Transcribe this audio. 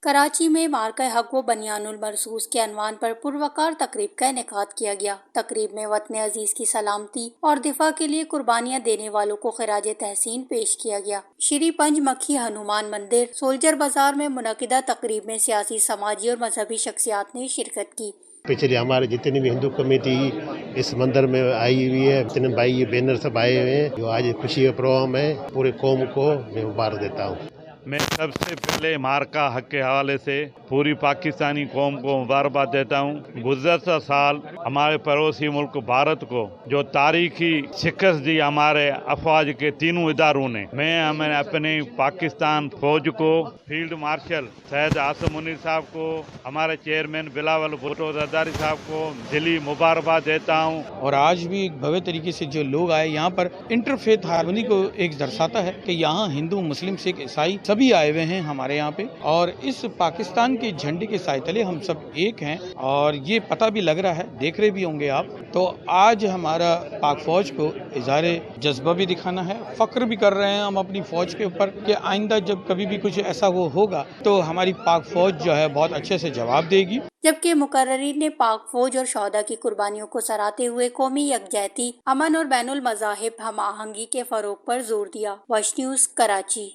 کراچی میں مارکہ حق و بنیان المرصوص کے عنوان پر پروقار تقریب کا انعقاد کیا گیا۔ تقریب میں وطن عزیز کی سلامتی اور دفاع کے لیے قربانیاں دینے والوں کو خراج تحسین پیش کیا گیا۔ شری پنج مکھی ہنومان مندر، سولجر بازار میں منعقدہ تقریب میں سیاسی، سماجی اور مذہبی شخصیات نے شرکت کی۔ پچھلے ہمارے جتنی بھی ہندو کمیٹی اس مندر میں آئی ہوئی ہے، اتنے بھائی یہ بینر سب آئے ہوئے ہیں، جو آج خوشی کا پروگرام ہے، پورے قوم کو میں مبارک دیتا ہوں۔ میں سب سے پہلے مارکہ حق کے حوالے سے پوری پاکستانی قوم کو مبارکباد دیتا ہوں۔ گزشتہ سال ہمارے پڑوسی ملک بھارت کو جو تاریخی شکست دی ہمارے افواج کے تینوں اداروں نے، میں اپنے پاکستان فوج کو، فیلڈ مارشل سید عاصم منیر صاحب کو، ہمارے چیئرمین بلاول بھٹو زرداری صاحب کو دلی مبارکباد دیتا ہوں۔ اور آج بھی ایک بھوے طریقے سے جو لوگ آئے یہاں پر انٹر فیتھ ہارمونی کو ایک درساتا ہے کہ یہاں ہندو، مسلم، سکھ، عیسائی سبھی آئے ہوئے ہیں ہمارے یہاں پہ، اور اس پاکستان کے جھنڈے کے سائے تلے ہم سب ایک ہیں، اور یہ پتہ بھی لگ رہا ہے، دیکھ رہے بھی ہوں گے آپ۔ تو آج ہمارا پاک فوج کو اظہار جذبہ بھی دکھانا ہے، فخر بھی کر رہے ہیں ہم اپنی فوج کے اوپر کہ آئندہ جب کبھی بھی کچھ ایسا ہوگا تو ہماری پاک فوج جو ہے بہت اچھے سے جواب دے گی۔ جبکہ مقررین نے پاک فوج اور شہداء کی قربانیوں کو سراہتے ہوئے قومی یکجہتی، امن اور بین المذاہب ہم آہنگی کے فروغ پر زور دیا۔ Wash news, Karachi.